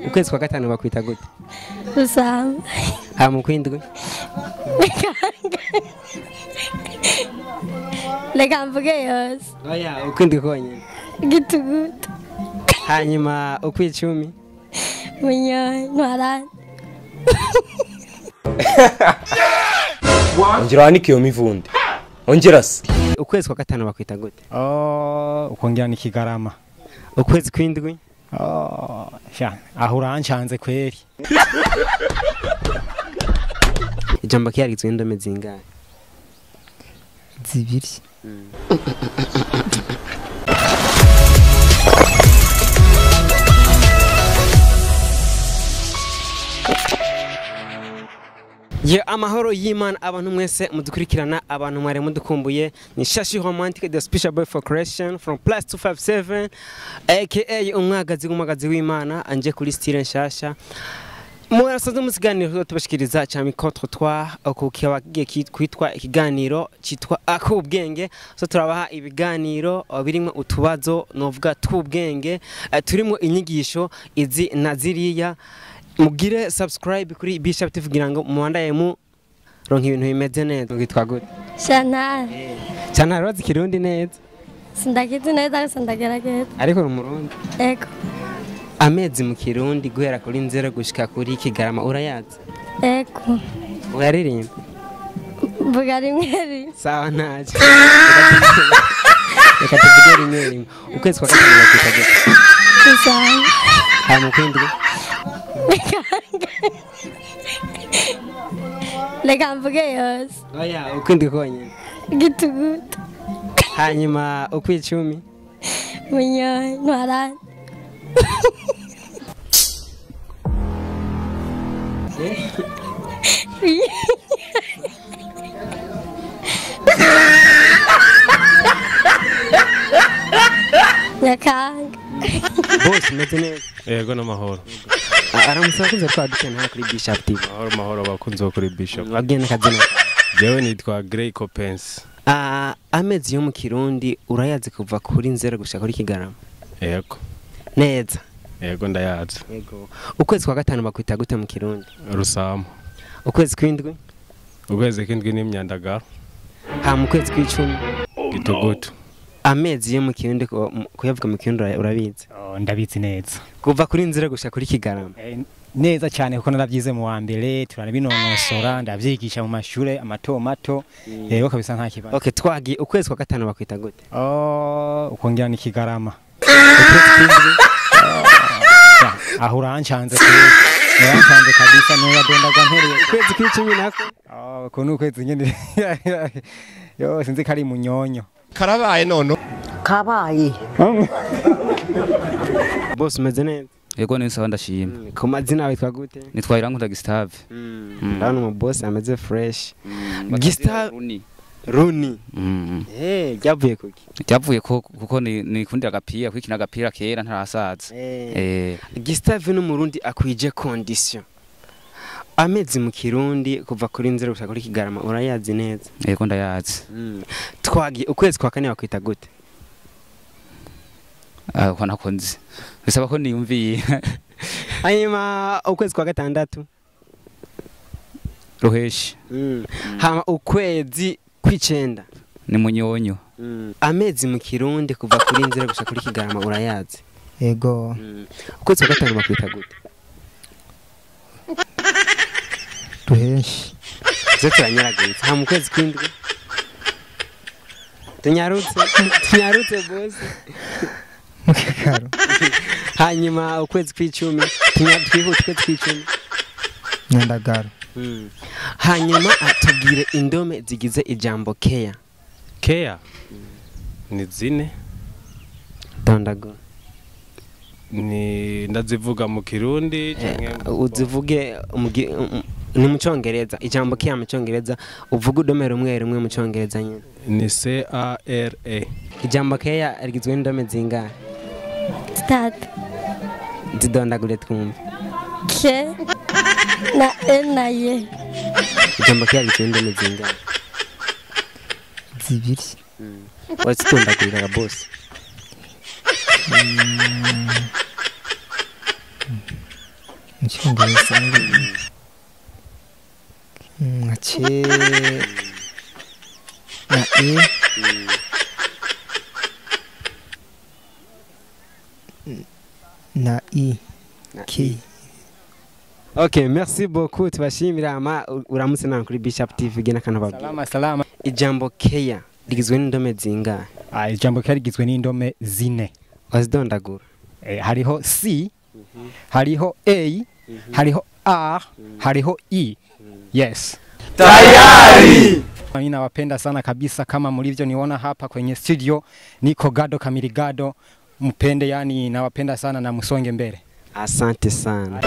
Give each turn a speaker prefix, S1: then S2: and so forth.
S1: ukwezi kwa gatanu bakwita gute?
S2: Gusa.
S1: Hama ukwindwi?
S2: Reka mvuge yose.
S1: Oya, ukwindwi konyene.
S2: Gitugutu.
S1: Hanyuma ukwicumi?
S2: Munyoye, ntwarane.
S3: Ongera wanike iyo mivundi. Ongera se.
S1: Ukwezi kwa gatanu bakwita gute?
S4: Ukongera ni Kigarama.
S1: Ukwezi kwindwi?
S4: Aho uranchanze kweri.
S1: Ijambo kiyagizwe n'indome zingahe?
S5: Zibiri.
S1: Ye amahoro y'Imana abantu mwese mudukurikirana abantu mware mudukumbuye ni Shashi Romantic the special boy for creation from plus 257 aka umwagazi w'Imana anje kuri style nshasha murasaze mu kiganiro tubashikiriza cyane contre kukibagiye kwitwa ikiganiro cyitwa Akubwenge so turabaha ibiganiro birimo utubazo novuga tw'ubwenge turimo inyigisho izi naziriya mugire subscribe kuri Bishop TV kugira ngo mubandaye mu ronka ibintu bimeze neza ngitwa gute
S2: Shana
S1: rozi Kirundi neza
S2: sindakizi neza sindagerageza
S1: ariko mu Murundi
S2: ego
S1: Amezi mu Kirundi guhera kuri nzero gushika kuri Kigarama urayazi
S2: ego
S1: uyaririmba
S2: vuga rimwe
S1: sawa naje reka tuvuge rimwe ukwezi kwa gatanu bakwita gute
S2: Gusa
S1: hama ukwindwi
S2: Reka mvuge yose.
S1: Oya, ukwindwi konyene.
S2: Gitugutu.
S1: Hanyuma ukwicumi?
S2: Munyoye, ntwarane. Nyakanga.
S1: Bose meze neza.
S3: Yego n'amahoro.
S1: Aramusakuze kwa dukena kuri Bishop TV.
S3: Mahoro bakunze kuri Bishop.
S1: Wagenda kazina.
S3: Jewe nitwa Grey Copense.
S1: Amezi yo mu Kirundi urayazi kuva kuri nzero gushika kuri Kigarama.
S3: Yego.
S1: Neza.
S3: Yego ndayazi.
S1: Yego. Ukwezi kwa gatanu bakwita gute mu Kirundi?
S3: Rusamo.
S1: Ukwezi kwindwi?
S3: Ukwezi kwindwi ni Myandagaro.
S1: Hama ukwezi kw'icumi?
S3: Gitugutu.
S1: Amezi yo mu Kirundi kuyavuga mu Kirundi urabizi?
S4: Ndabizi neza.
S1: Kuva kuri nzira gushika kuri Kigarama.
S4: Neza cyane kuko naravyize mu wa mbere turanabinonosora ndavyigisha mu mashure amato rero kabisa nta kibazo.
S1: Okay twagiye ukwezi kwa gatanu bakwita gute?
S4: Ukongera ni Kigarama.
S1: Ukwezi kwindwi?
S4: Aho uranchanze kweri. Uranchanze kabisa niba dendagwa mpereye.
S1: Ukwezi kw'icumi nako?
S4: Ko nukwezi nyene. Yo sinzi kari munyonyo.
S3: Karabaye nono.
S5: Kabaye.
S1: Bose meze neza.
S6: Yego nisa ndashima.
S1: Ku mazina witwa gute?
S6: Nitwa Irangunda Gustave.
S1: Ndabona mu boss ameze fresh. Gustave Runi. Byavuye kuki?
S6: Byavuye kuko ni kundi agapira kwikina agapira kera ntarasaza.
S1: Gustave no Murundi akwije condition. Amezi mu Kirundi kuva kuri nzero gushaka kuri Kigarama urayazi neza.
S6: Yego ndayazi.
S1: Twagiye ukwezi kwa kane bakwita gute?
S6: Ko nakonzi. Bisaba ko niyumviye.
S1: Hanyuma ukwezi kwa gatandatu?
S6: Ruheshi.
S1: Hama ukwezi kw'icenda?
S6: Ni Munyonyo.
S1: Amezi mu Kirundi kuva kuri nzero gushaka kuri Kigarama urayazi?
S5: Yego.
S1: Ukwezi kwa gatanu bakwita gute?
S5: Ruheshi.
S1: Zo turanyaragutse. Hama ukwezi kw'indwi? Tunyarutse bose.
S5: Mukakaro.
S1: Hanyuma ukwezi kw'icumi? Twihute ukwezi kw'icumi?
S5: Myandagaro.
S1: Hanyuma atubwire indome zigize ijambo care.
S3: Care. Ni zine.
S1: Dondago.
S3: Ni ndazivuga mu Kirundi canke
S1: uzivuge ni mu Congereza ijambo care mu Congereza uvuga udome rumwe mu Congereza nyine.
S3: Ni CARE.
S1: Ijambo care rigizwe n'indome zingahe?
S2: Tatu.
S1: Zidondagure twumve.
S2: Ke na na ye.
S1: Ijambo care rigizwe n'indome zingahe?
S5: Zibiri.
S1: Wazitondagurira Bose.
S5: mu cyongereza nka na na ki.
S1: Okay, merci beaucoup. Tubashimira ama uramutse nana kuri Bishop TV gena kana babwira.
S4: Salama.
S1: Ijambo keya rigizwe n'indome zingahe?
S4: Ijambo keya rigizwe n'indome zine.
S1: Wazidondagura.
S4: Hariho C, hariho A, hariho R, hariho E. Yes.
S1: Tayari.
S4: Mimi nawapenda sana kabisa kama mlivyo niona hapa kwenye studio. Niko gado kamili gado. Mpende, yani nawapenda sana na msonge mbele.
S1: Asante sana.